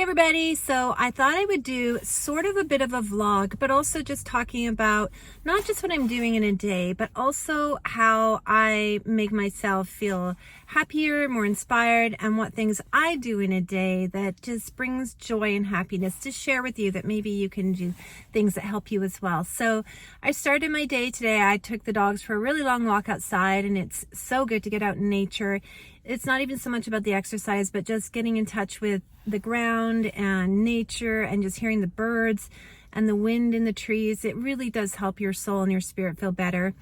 everybody. So I thought I would do sort of a bit of a vlog, but also just talking about not just what I'm doing in a day, but also how I make myself feel happier, more inspired, and what things I do in a day that just brings joy and happiness to share with you, that maybe you can do things that help you as well. So I started my day today. I took the dogs for a really long walk outside, and it's so good to get out in nature. It's not even so much about the exercise, but just getting in touch with the ground and nature and just hearing the birds and the wind in the trees. It really does help your soul and your spirit feel better.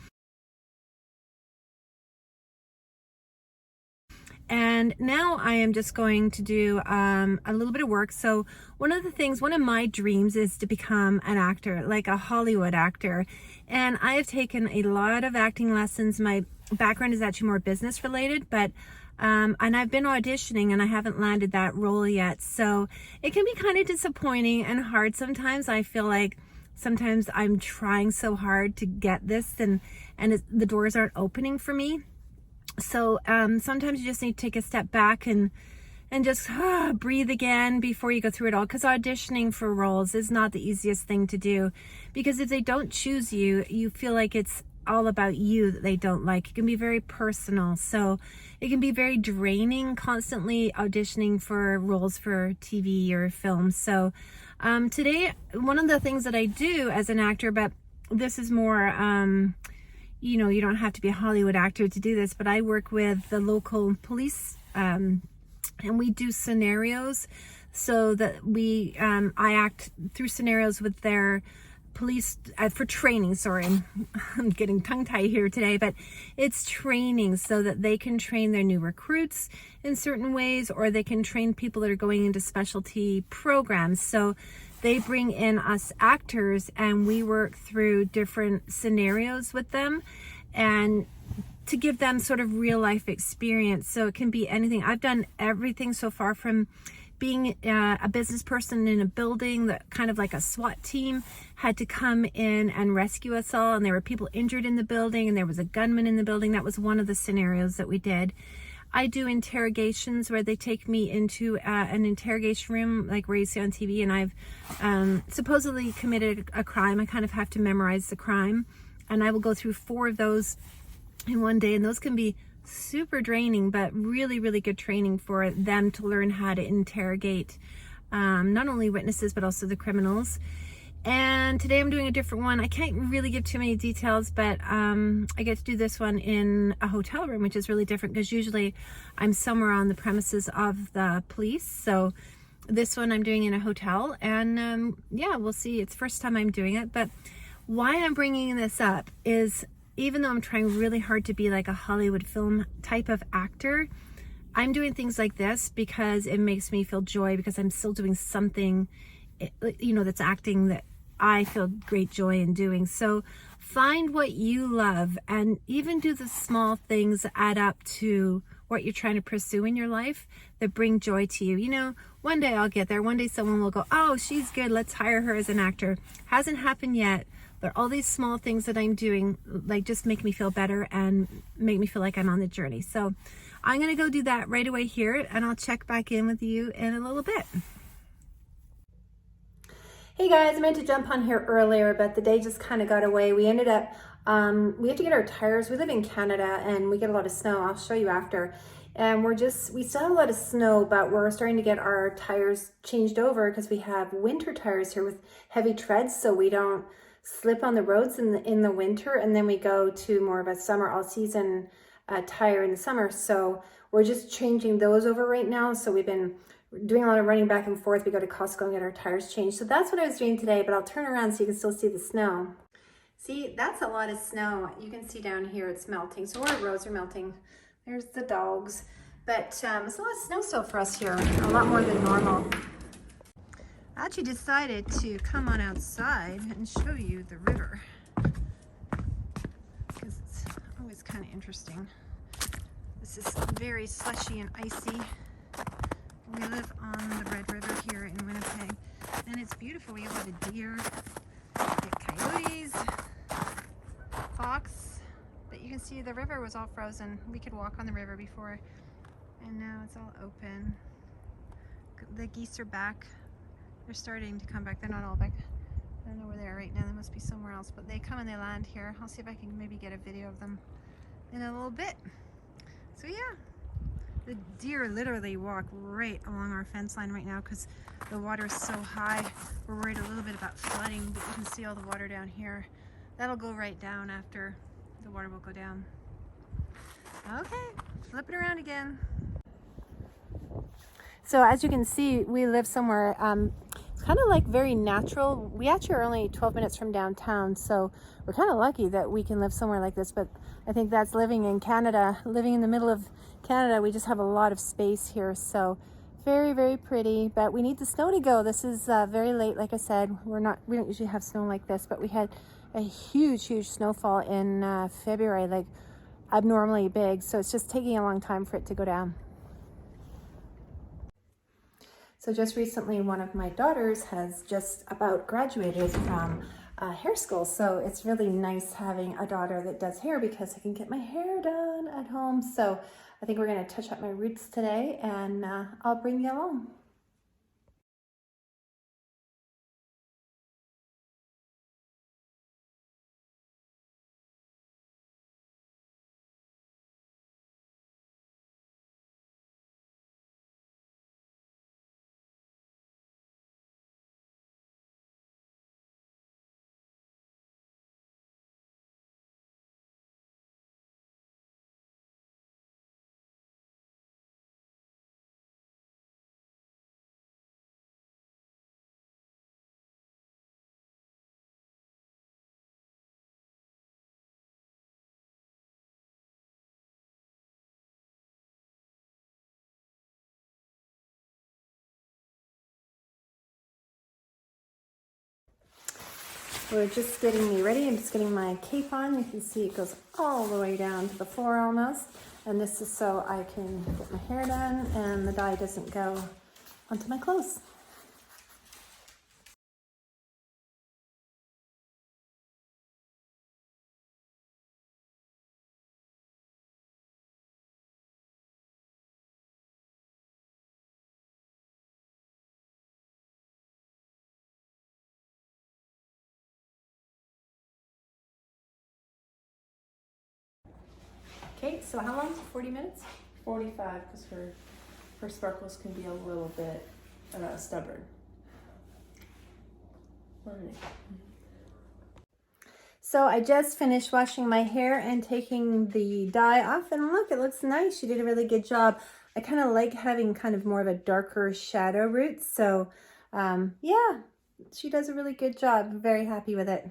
And now I am just going to do a little bit of work. So one of my dreams is to become an actor, like a Hollywood actor. And I have taken a lot of acting lessons. My background is actually more business related, but and I've been auditioning and I haven't landed that role yet. So it can be kind of disappointing and hard sometimes. I feel like sometimes I'm trying so hard to get this and the doors aren't opening for me. So sometimes you just need to take a step back and just breathe again before you go through it all, because auditioning for roles is not the easiest thing to do, because if they don't choose you, you feel like it's all about you that they don't like. It can be very personal, so it can be very draining constantly auditioning for roles for TV or film. So today, one of the things that I do as an actor, but this is more you don't have to be a Hollywood actor to do this, but I work with the local police and we do scenarios, so that I act through scenarios with their police for training. Sorry, I'm getting tongue-tied here today, but it's training so that they can train their new recruits in certain ways, or they can train people that are going into specialty programs. So they bring in us actors and we work through different scenarios with them, and to give them sort of real life experience. So it can be anything. I've done everything so far, from being a business person in a building that kind of like a SWAT team had to come in and rescue us all, and there were people injured in the building and there was a gunman in the building. That was one of the scenarios that we did. I do interrogations where they take me into an interrogation room like where you see on TV, and I've supposedly committed a crime. I kind of have to memorize the crime, and I will go through 4 of those in one day, and those can be super draining, but really, really good training for them to learn how to interrogate not only witnesses, but also the criminals. And today I'm doing a different one. I can't really give too many details, but I get to do this one in a hotel room, which is really different because usually I'm somewhere on the premises of the police. So this one I'm doing in a hotel, and yeah, we'll see. It's the first time I'm doing it, but why I'm bringing this up is, even though I'm trying really hard to be like a Hollywood film type of actor, I'm doing things like this because it makes me feel joy, because I'm still doing something, that's acting that I feel great joy in doing. So find what you love, and even do the small things that add up to what you're trying to pursue in your life that bring joy to you. One day I'll get there. One day someone will go, oh, she's good, let's hire her as an actor. Hasn't happened yet. But all these small things that I'm doing, like, just make me feel better and make me feel like I'm on the journey. So I'm going to go do that right away here, and I'll check back in with you in a little bit. Hey guys, I meant to jump on here earlier, but the day just kind of got away. We ended up, we have to get our tires. We live in Canada and we get a lot of snow. I'll show you after. And we still have a lot of snow, but we're starting to get our tires changed over because we have winter tires here with heavy treads, so we don't slip on the roads in the winter, and then we go to more of a summer all season tire in the summer. So we're just changing those over right now. So we've been doing a lot of running back and forth. We go to Costco and get our tires changed. So that's what I was doing today, but I'll turn around so you can still see the snow. See, that's a lot of snow. You can see down here it's melting. So our roads are melting. There's the dogs, but it's a lot of snow still for us here, a lot more than normal. I actually decided to come on outside and show you the river, because it's always kind of interesting. This is very slushy and icy. We live on the Red River here in Winnipeg, and it's beautiful. We have a lot of deer, we have coyotes, fox, but you can see the river was all frozen. We could walk on the river before, and now it's all open. the geese are back. They're starting to come back. They're not all back. I don't know where they are right now. They must be somewhere else, but they come and they land here. I'll see if I can maybe get a video of them in a little bit. So yeah, the deer literally walk right along our fence line right now because the water is so high. We're worried a little bit about flooding, but you can see all the water down here. That'll go right down after the water will go down. Okay, flip it around again. So as you can see, we live somewhere, it's kind of like very natural. We actually are only 12 minutes from downtown, so we're kind of lucky that we can live somewhere like this, but I think that's living in Canada, living in the middle of Canada. We just have a lot of space here, so very, very pretty, but we need the snow to go. This is very late, like I said. We don't usually have snow like this, but we had a huge snowfall in February, like abnormally big, so it's just taking a long time for it to go down. So just recently, one of my daughters has just about graduated from hair school. So it's really nice having a daughter that does hair because I can get my hair done at home. So I think we're gonna touch up my roots today and I'll bring you along. We're just getting me ready. I'm just getting my cape on. You can see it goes all the way down to the floor almost. And this is so I can get my hair done and the dye doesn't go onto my clothes. Okay, so how long? 40 minutes? 45, because her sparkles can be a little bit stubborn. So I just finished washing my hair and taking the dye off, and look, it looks nice. She did a really good job. I kind of like having kind of more of a darker shadow root, so yeah, she does a really good job. I'm very happy with it.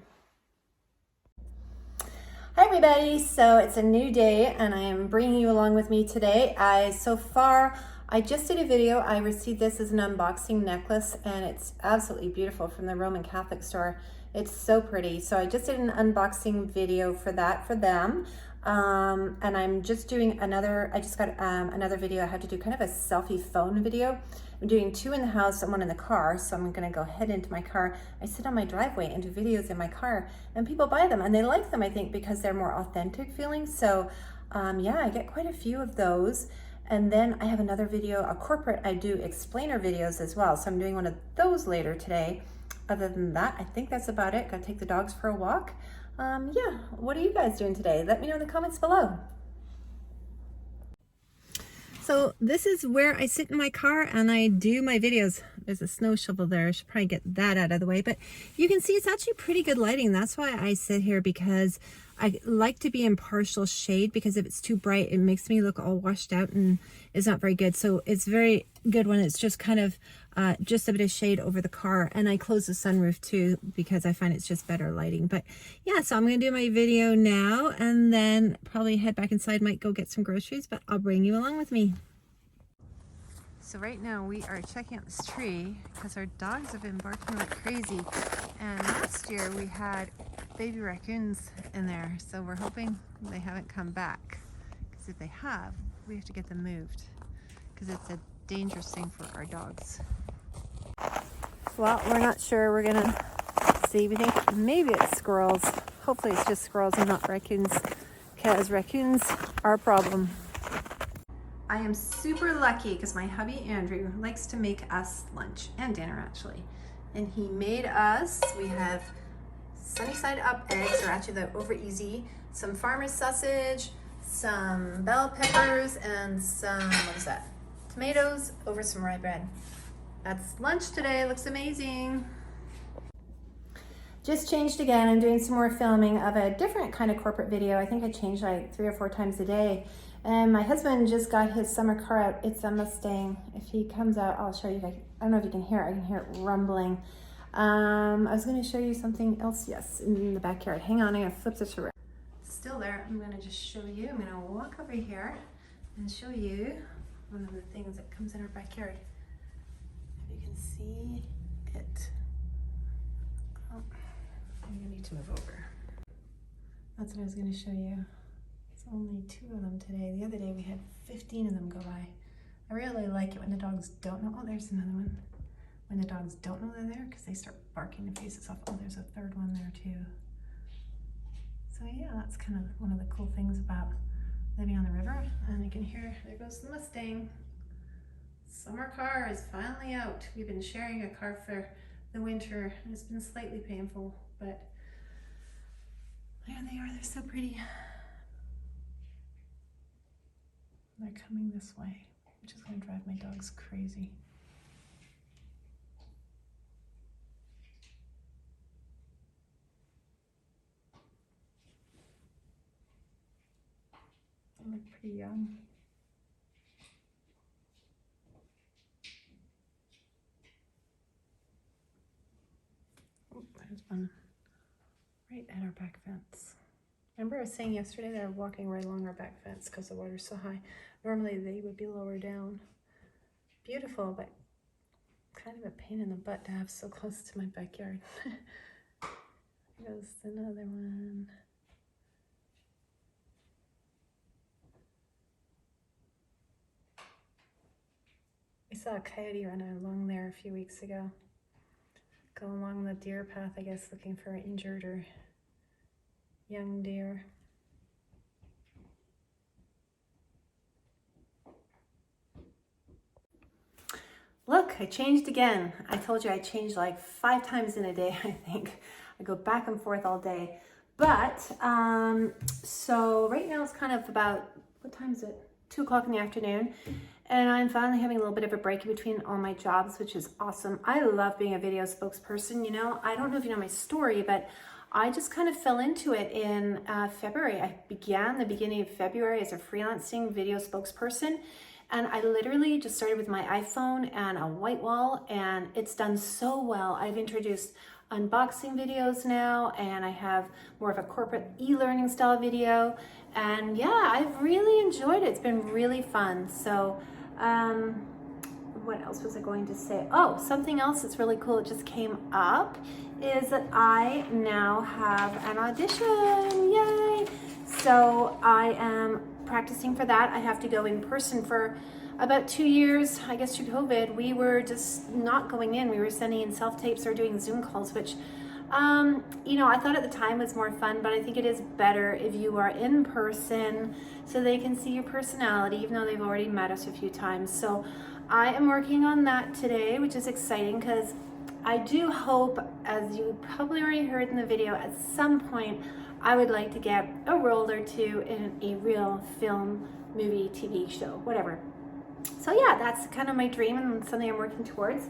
Hi everybody, so it's a new day and I am bringing you along with me today. So far I just did a video. I received this as an unboxing necklace and it's absolutely beautiful from the Roman Catholic store. It's so pretty. So I just did an unboxing video for that for them. And I'm just doing another, I just got another video. I had to do kind of a selfie phone video. I'm doing 2 in the house and 1 in the car. So I'm gonna go head into my car. I sit on my driveway and do videos in my car and people buy them and they like them, I think, because they're more authentic feeling. So yeah, I get quite a few of those. And then I have another video, a corporate, I do explainer videos as well. So I'm doing one of those later today. Other than that, I think that's about it. Gotta take the dogs for a walk. Yeah, what are you guys doing today? Let me know in the comments below. So this is where I sit in my car and I do my videos. There's a snow shovel there. I should probably get that out of the way, but you can see it's actually pretty good lighting. That's why I sit here, because I like to be in partial shade, because if it's too bright, it makes me look all washed out and it's not very good. So it's very good when it's just kind of just a bit of shade over the car. And I close the sunroof too, because I find it's just better lighting. But yeah, so I'm gonna do my video now and then probably head back inside, might go get some groceries, but I'll bring you along with me. So right now we are checking out this tree because our dogs have been barking like crazy. And last year we had baby raccoons in there. So we're hoping they haven't come back, because if they have, we have to get them moved because it's a dangerous thing for our dogs. Well, we're not sure. We're gonna see. We think maybe it's squirrels. Hopefully it's just squirrels and not raccoons, because raccoons are a problem. I am super lucky because my hubby Andrew likes to make us lunch and dinner actually. And he made us, we have sunny side up eggs, or actually they're over easy, some farmer's sausage, some bell peppers, and some, what is that? Tomatoes over some rye bread. That's lunch today, looks amazing. Just changed again. I'm doing some more filming of a different kind of corporate video. I think I change like 3 or 4 times a day. And my husband just got his summer car out. It's a Mustang. If he comes out, I'll show you guys. I don't know if you can hear it. I can hear it rumbling. I was going to show you something else. Yes, in the backyard. Hang on, I'm going to flip this around. Still there. I'm going to just show you. I'm going to walk over here and show you one of the things that comes in our backyard. If you can see it. Oh, I'm going to need to move over. That's what I was going to show you. It's only 2 of them today. The other day we had 15 of them go by. I really like it when the dogs don't know. Oh, there's another one. When the dogs don't know they're there because they start barking their faces off. Oh, there's a third one there too. So yeah, that's kind of one of the cool things about living on the river. And you can hear, there goes the Mustang. Summer car is finally out. We've been sharing a car for the winter. It's been slightly painful, but there they are. They're so pretty. They're coming this way, which is going to drive my dogs crazy. They look pretty young. Oh, there's one right at our back fence. Remember I was saying yesterday they're walking right along our back fence because the water's so high. Normally they would be lower down. Beautiful, but kind of a pain in the butt to have so close to my backyard. There's another one. I saw a coyote run along there a few weeks ago. Go along the deer path, I guess, looking for an injured or young deer. Look, I changed again. I told you I changed like 5 times in a day, I think. I go back and forth all day. But, so right now it's kind of about, what time is it? 2 o'clock in the afternoon. And I'm finally having a little bit of a break in between all my jobs, which is awesome. I love being a video spokesperson. You know, I don't know if you know my story, but I just kind of fell into it in February. I began the beginning of February as a freelancing video spokesperson. And I literally just started with my iPhone and a white wall, and it's done so well. I've introduced unboxing videos now, and I have more of a corporate e-learning style video. And yeah, I've really enjoyed it. It's been really fun. So what else was I going to say? Oh, something else that's really cool that just came up is that I now have an audition. Yay! So I am practicing for that. I have to go in person for about 2 years. I guess through COVID, we were just not going in. We were sending in self-tapes or doing Zoom calls, which you know, I thought at the time was more fun, but I think it is better if you are in person so they can see your personality, even though they've already met us a few times. So I am working on that today, which is exciting because I do hope, as you probably already heard in the video, at some point I would like to get a role or 2 in a real film, movie, TV show, whatever. So yeah, that's kind of my dream and something I'm working towards.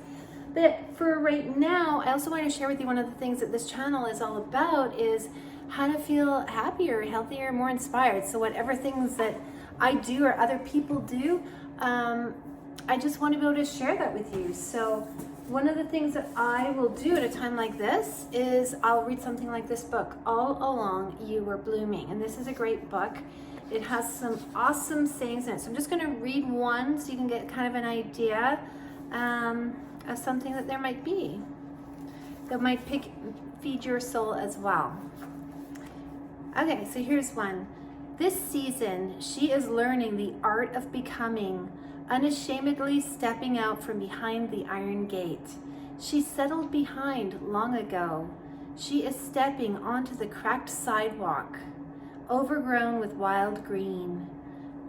But for right now, I also want to share with you one of the things that this channel is all about is how to feel happier, healthier, more inspired. So whatever things that I do or other people do, I just want to be able to share that with you. So one of the things that I will do at a time like this is I'll read something like this book, All Along You Were Blooming. And this is a great book. It has some awesome sayings in it. So I'm just going to read one so you can get kind of an idea of something that there might be that might feed your soul as well. Okay, so here's one. This season, she is learning the art of becoming, unashamedly stepping out from behind the iron gate. She settled behind long ago. She is stepping onto the cracked sidewalk, overgrown with wild green.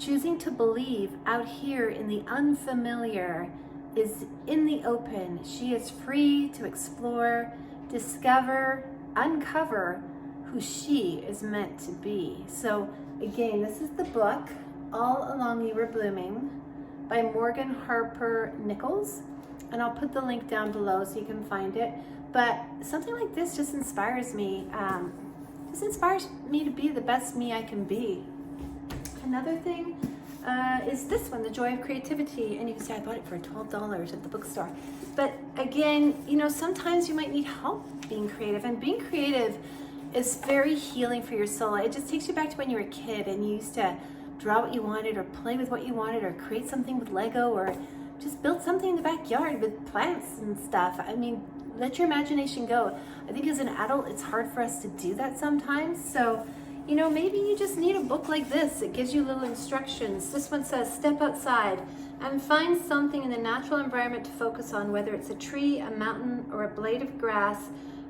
choosing to believe out here in the unfamiliar is in the open. She is free to explore, discover, uncover who she is meant to be. So again, this is the book, All Along You Were Blooming by Morgan Harper Nichols. And I'll put the link down below so you can find it. But something like this just inspires me. To be the best me I can be. Another thing is this one, The Joy of Creativity. And you can see I bought it for $12 at the bookstore. But again, you know, sometimes you might need help being creative. And being creative is very healing for your soul. It just takes you back to when you were a kid and you used to draw what you wanted or play with what you wanted or create something with Lego or just build something in the backyard with plants and stuff. I mean, let your imagination go. I think as an adult, it's hard for us to do that sometimes. So, you know, maybe you just need a book like this. It gives you little instructions. This one says, step outside and find something in the natural environment to focus on, whether it's a tree, a mountain, or a blade of grass.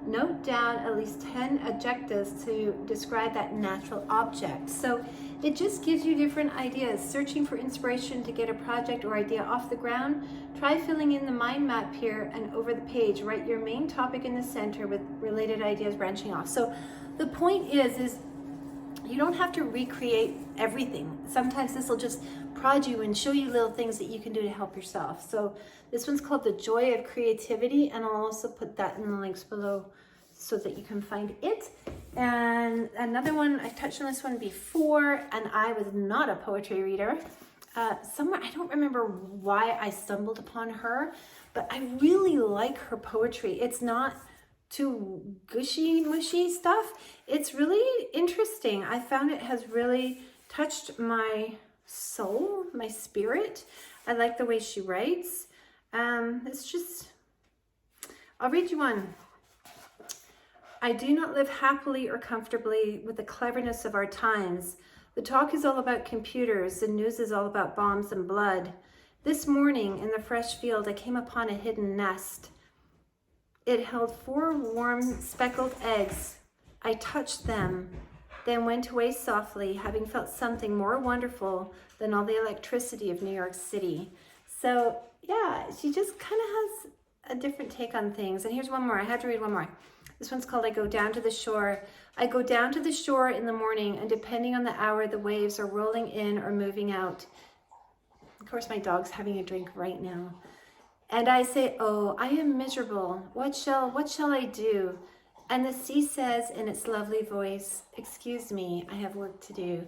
Note down at least 10 adjectives to describe that natural object. So it just gives you different ideas. Searching for inspiration to get a project or idea off the ground. Try filling in the mind map here and over the page. Write your main topic in the center with related ideas branching off. So the point is you don't have to recreate everything. Sometimes this will just prod you and show you little things that you can do to help yourself. So this one's called The Joy of Creativity, and I'll also put that in the links below so that you can find it. And another one, I touched on this one before, and I was not a poetry reader. Somewhere, I don't remember why I stumbled upon her, but I really like her poetry. It's not too gushy, mushy stuff. It's really interesting. I found it has really touched my soul, my spirit. I like the way she writes. It's just, I'll read you one. I do not live happily or comfortably with the cleverness of our times. The talk is all about computers. The news is all about bombs and blood. This morning in the fresh field, I came upon a hidden nest. It held 4 warm speckled eggs. I touched them, then went away softly, having felt something more wonderful than all the electricity of New York City. So yeah, she just kind of has a different take on things. And here's one more. I had to read one more. This one's called I Go Down to the Shore. I go down to the shore in the morning, and depending on the hour, the waves are rolling in or moving out. Of course, my dog's having a drink right now. And I say, oh, I am miserable. What shall I do? And the sea says in its lovely voice, excuse me, I have work to do.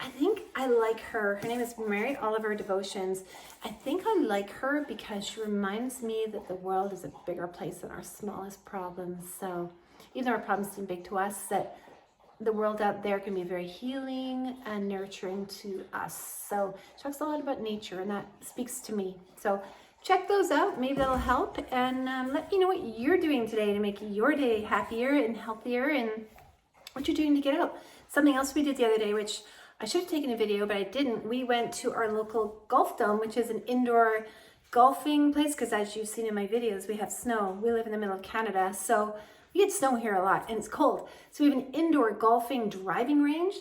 I think I like her. Her name is Mary Oliver Devotions. I think I like her because she reminds me that the world is a bigger place than our smallest problems. So even though our problems seem big to us, that the world out there can be very healing and nurturing to us. So she talks a lot about nature, and that speaks to me. So check those out. Maybe that'll help. And let me know what you're doing today to make your day happier and healthier, and what you're doing to get out. Something else we did the other day, which I should have taken a video, but I didn't. We went to our local golf dome, which is an indoor golfing place, because as you've seen in my videos, we have snow. We live in the middle of Canada, so we get snow here a lot, and it's cold. So we have an indoor golfing driving range,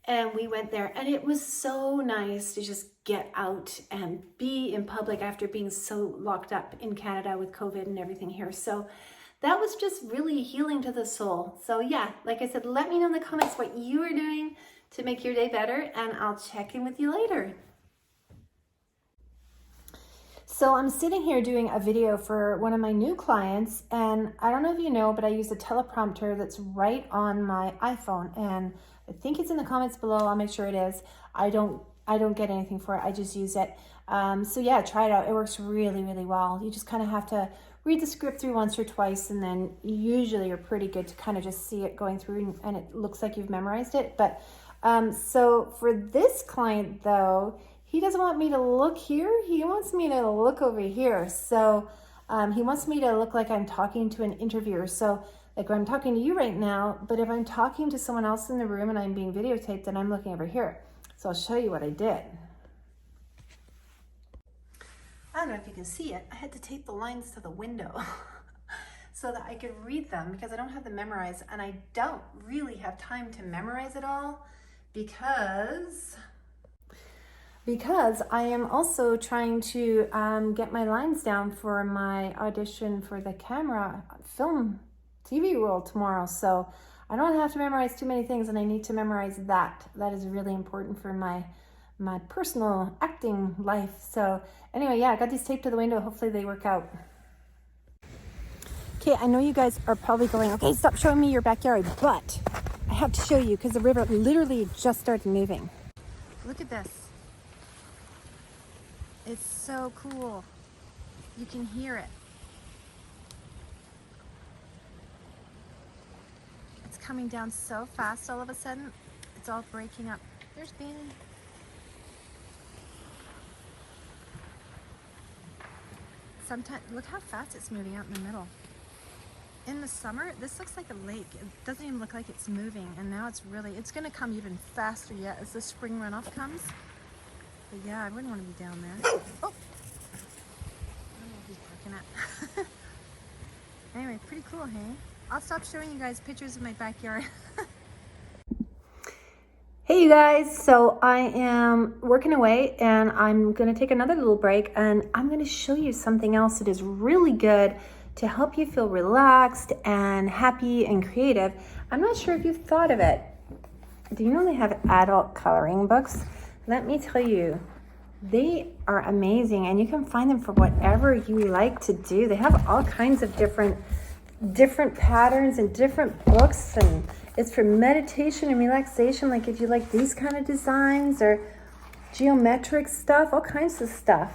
and we went there, and it was so nice to just get out and be in public after being so locked up in Canada with COVID and everything here. So that was just really healing to the soul. So yeah, like I said, let me know in the comments what you are doing to make your day better, and I'll check in with you later. So I'm sitting here doing a video for one of my new clients, and I don't know if you know, but I use a teleprompter that's right on my iPhone, and I think it's in the comments below. I'll make sure it is. I don't get anything for it. I just use it. So yeah, try it out. It works really, really well. You just kind of have to read the script through once or twice, and then usually you're pretty good to kind of just see it going through, and it looks like you've memorized it. But so for this client though, he doesn't want me to look here. He wants me to look over here. So he wants me to look like I'm talking to an interviewer. So like I'm talking to you right now, but if I'm talking to someone else in the room and I'm being videotaped, then I'm looking over here. So I'll show you what I did. I don't know if you can see it. I had to tape the lines to the window so that I could read them, because I don't have them memorized, and I don't really have time to memorize it all, because because I am also trying to get my lines down for my audition for the camera film TV role tomorrow. So I don't have to memorize too many things, and I need to memorize that. That is really important for my personal acting life. So anyway, yeah, I got these taped to the window. Hopefully they work out. Okay, I know you guys are probably going, okay, stop showing me your backyard, but I have to show you because the river literally just started moving. Look at this. It's so cool. You can hear it. It's coming down so fast all of a sudden. It's all breaking up. There's Beanie. Sometimes, look how fast it's moving out in the middle. In the summer, this looks like a lake. It doesn't even look like it's moving. And now it's gonna come even faster yet as the spring runoff comes. But yeah, I wouldn't want to be down there. Oh! I don't know if he's barking at. Anyway, pretty cool, hey? I'll stop showing you guys pictures of my backyard. Hey you guys, so I am working away and I'm gonna take another little break, and I'm gonna show you something else that is really good to help you feel relaxed and happy and creative. I'm not sure if you've thought of it. Do you know they have adult coloring books? Let me tell you, they are amazing, and you can find them for whatever you like to do. They have all kinds of different patterns and different books, and it's for meditation and relaxation, like if you like these kind of designs or geometric stuff, all kinds of stuff.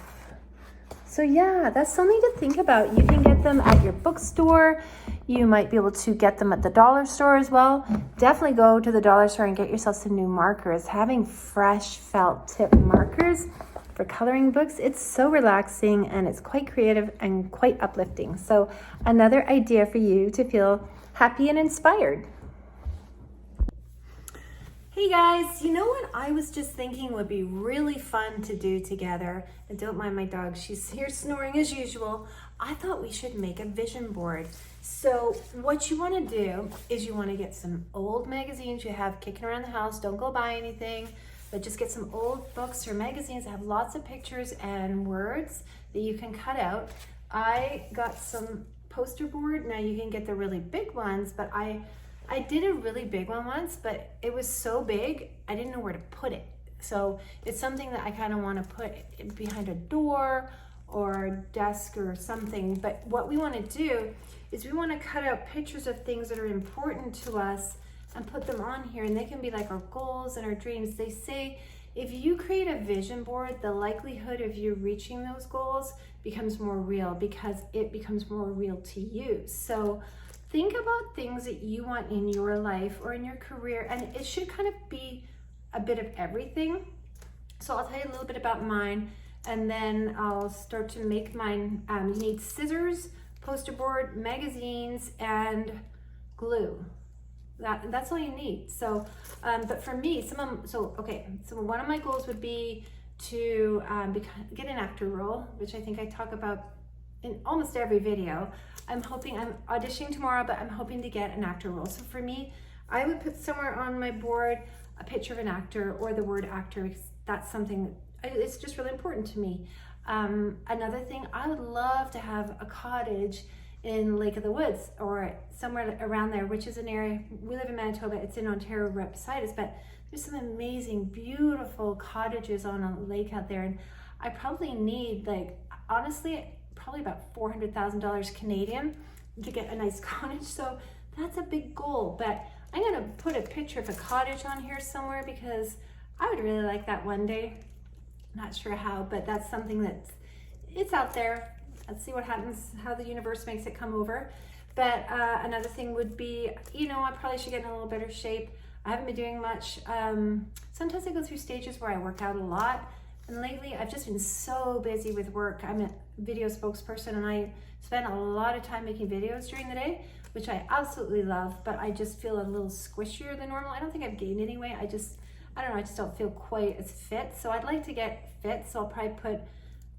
So yeah, that's something to think about. You can get them at your bookstore. You might be able to get them at the dollar store as well. Definitely go to the dollar store and get yourself some new markers. Having fresh felt tip markers for coloring books, it's so relaxing and it's quite creative and quite uplifting. So another idea for you to feel happy and inspired. Hey guys, you know what I was just thinking would be really fun to do together? And don't mind my dog, she's here snoring as usual. I thought we should make a vision board. So what you want to do is you want to get some old magazines you have kicking around the house. Don't go buy anything, but just get some old books or magazines that have lots of pictures and words that you can cut out. I got some poster board. Now you can get the really big ones, but I did a really big one once, but it was so big, I didn't know where to put it. So it's something that I kind of want to put behind a door or a desk or something. But what we want to do is we want to cut out pictures of things that are important to us and put them on here. And they can be like our goals and our dreams. They say if you create a vision board, the likelihood of you reaching those goals becomes more real because it becomes more real to you. So think about things that you want in your life or in your career, and it should kind of be a bit of everything. So I'll tell you a little bit about mine, and then I'll start to make mine. You need scissors, poster board, magazines, and glue. That's all you need. So, but for me, so one of my goals would be to get an actor role, which I think I talk about in almost every video. I'm auditioning tomorrow, but I'm hoping to get an actor role. So for me, I would put somewhere on my board a picture of an actor or the word actor, because that's something it's just really important to me. Another thing, I would love to have a cottage in Lake of the Woods or somewhere around there, which is an area, we live in Manitoba, it's in Ontario right beside us, but there's some amazing, beautiful cottages on a lake out there. And I probably need, like, honestly, probably about $400,000 Canadian to get a nice cottage. So that's a big goal, but I'm gonna put a picture of a cottage on here somewhere because I would really like that one day. Not sure how, but that's something it's out there. Let's see what happens, how the universe makes it come over. But another thing would be, I probably should get in a little better shape. I haven't been doing much. Sometimes I go through stages where I work out a lot. And lately, I've just been so busy with work. I'm a video spokesperson, and I spend a lot of time making videos during the day, which I absolutely love, but I just feel a little squishier than normal. I don't think I've gained any weight. I don't know, I just don't feel quite as fit. So I'd like to get fit, so I'll probably put a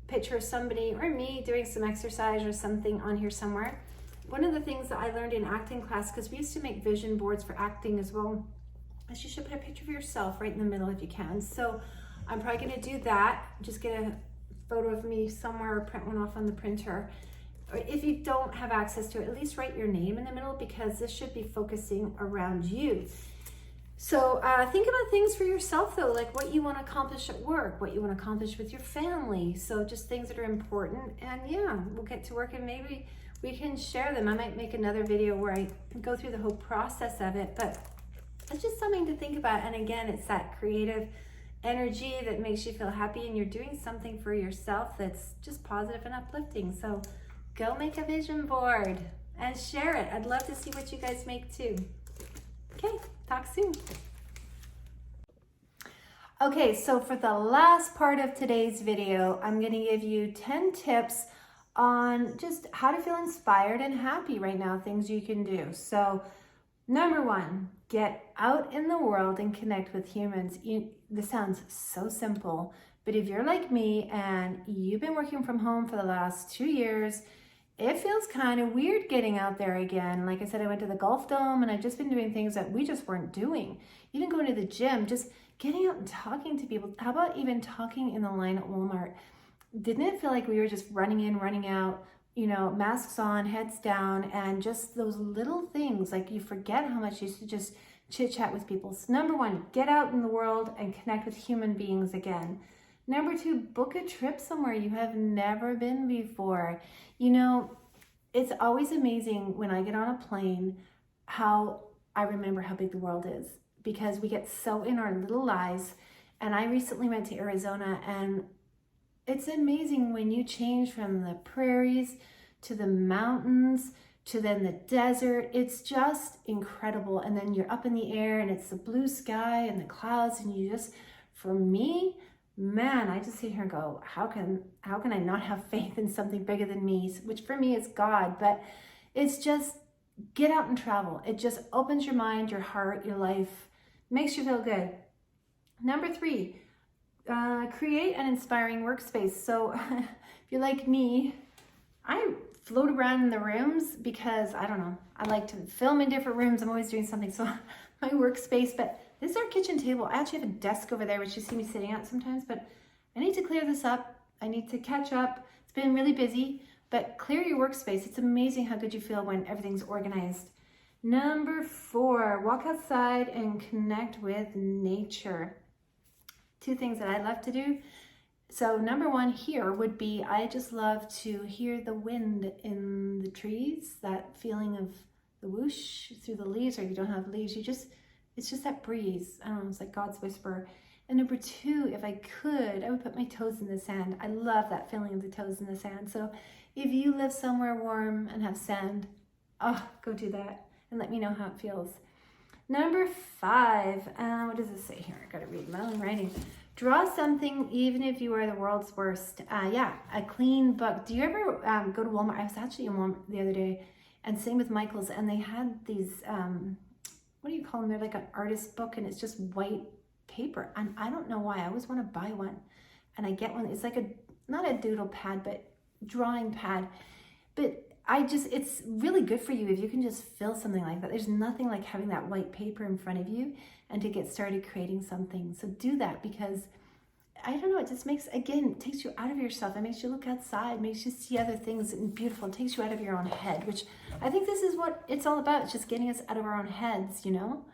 picture of somebody or me doing some exercise or something on here somewhere. One of the things that I learned in acting class, because we used to make vision boards for acting as well, is you should put a picture of yourself right in the middle if you can. So I'm probably gonna do that. Just get a photo of me somewhere or print one off on the printer. Or if you don't have access to it, at least write your name in the middle, because this should be focusing around you. So think about things for yourself though, like what you want to accomplish at work, what you want to accomplish with your family. So just things that are important, and yeah, we'll get to work and maybe we can share them. I might make another video where I go through the whole process of it, but it's just something to think about. And again, it's that creative energy that makes you feel happy, and you're doing something for yourself that's just positive and uplifting. So go make a vision board and share it. I'd love to see what you guys make too. Okay, talk soon. Okay, so for the last part of today's video, I'm going to give you 10 tips on just how to feel inspired and happy right now, things you can do. So number one, get out in the world and connect with humans. This sounds so simple, but if you're like me and you've been working from home for the last 2 years, it feels kind of weird getting out there again. Like I said, I went to the golf dome and I've just been doing things that we just weren't doing. Even going to the gym, just getting out and talking to people. How about even talking in the line at Walmart? Didn't it feel like we were just running in, running out, you know, masks on, heads down, and just those little things, like you forget how much you used to just chit chat with people. So number one, get out in the world and connect with human beings again. Number two, book a trip somewhere you have never been before. You know, it's always amazing when I get on a plane how I remember how big the world is, because we get so in our little lives. And I recently went to Arizona, and it's amazing when you change from the prairies to the mountains to then the desert. It's just incredible. And then you're up in the air and it's the blue sky and the clouds, and you just, for me, man, I just sit here and go, how can I not have faith in something bigger than me, which for me is God. But it's just, get out and travel. It just opens your mind, your heart, your life, makes you feel good. Number three, create an inspiring workspace. So if you're like me, I float around in the rooms because I don't know, I like to film in different rooms. I'm always doing something. So my workspace, but this is our kitchen table. I actually have a desk over there, which you see me sitting at sometimes, but I need to clear this up. I need to catch up. It's been really busy, but clear your workspace. It's amazing how good you feel when everything's organized. Number four, walk outside and connect with nature. Two things that I love to do. So number one here would be, I just love to hear the wind in the trees, that feeling of the whoosh through the leaves, or if you don't have leaves, it's just that breeze. I don't know, it's like God's whisper. And number two, if I could, I would put my toes in the sand. I love that feeling of the toes in the sand. So if you live somewhere warm and have sand, go do that and let me know how it feels. Number five, what does it say here? I gotta read my own writing. Draw something even if you are the world's worst. A clean book. Do you ever go to Walmart? I was actually in Walmart the other day, and same with Michael's, and they had these, what do you call them? They're like an artist book, and it's just white paper. And I don't know why. I always want to buy one. And I get one. It's like not a doodle pad, but drawing pad. But it's really good for you if you can just fill something like that. There's nothing like having that white paper in front of you and to get started creating something. So do that, because I don't know, it just makes, again, it takes you out of yourself. It makes you look outside, makes you see other things and beautiful. It takes you out of your own head, which I think this is what it's all about. It's just getting us out of our own heads, you know?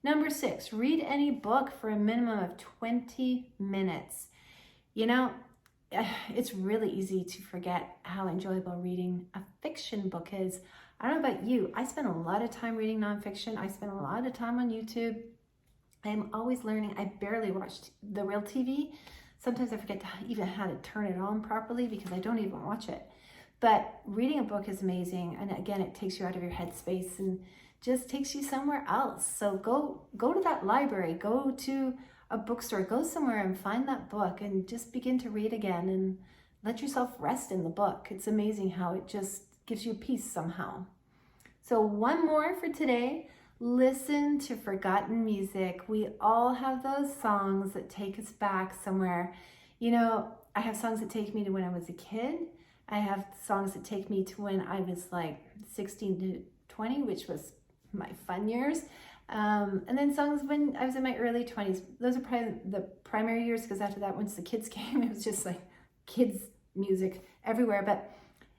Number six, read any book for a minimum of 20 minutes. You know, it's really easy to forget how enjoyable reading a fiction book is. I don't know about you. I spend a lot of time reading nonfiction. I spend a lot of time on YouTube. I'm always learning. I barely watch the real TV. Sometimes I forget to even how to turn it on properly because I don't even watch it. But reading a book is amazing. And again, it takes you out of your headspace and just takes you somewhere else. So go to that library, go to a bookstore, go somewhere and find that book and just begin to read again and let yourself rest in the book. It's amazing how it just gives you peace somehow. So one more for today. Listen to forgotten music. We all have those songs that take us back somewhere. You know, I have songs that take me to when I was a kid. I have songs that take me to when I was like 16 to 20, which was my fun years. And then songs when I was in my early 20s. Those are probably the primary years, because after that, once the kids came, it was just like kids music everywhere. But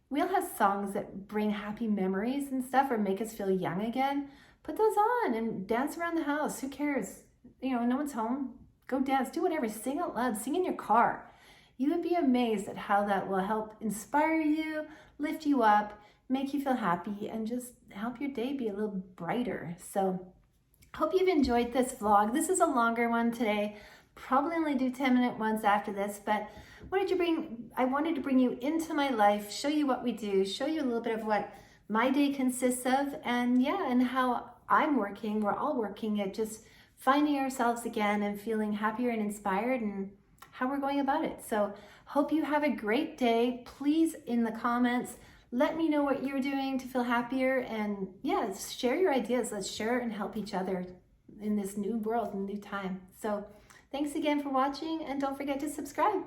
we all have songs that bring happy memories and stuff, or make us feel young again. Put those on and dance around the house. Who cares? You know, no one's home. Go dance, do whatever, sing out loud, sing in your car. You would be amazed at how that will help inspire you, lift you up, make you feel happy, and just help your day be a little brighter. So hope you've enjoyed this vlog. This is a longer one today. Probably only do 10-minute ones after this, but I wanted to bring you into my life, show you what we do, show you a little bit of what my day consists of, and how I'm working, we're all working at just finding ourselves again and feeling happier and inspired, and how we're going about it. So hope you have a great day. Please, in the comments, let me know what you're doing to feel happier, and share your ideas. Let's share and help each other in this new world and new time. So thanks again for watching, and don't forget to subscribe.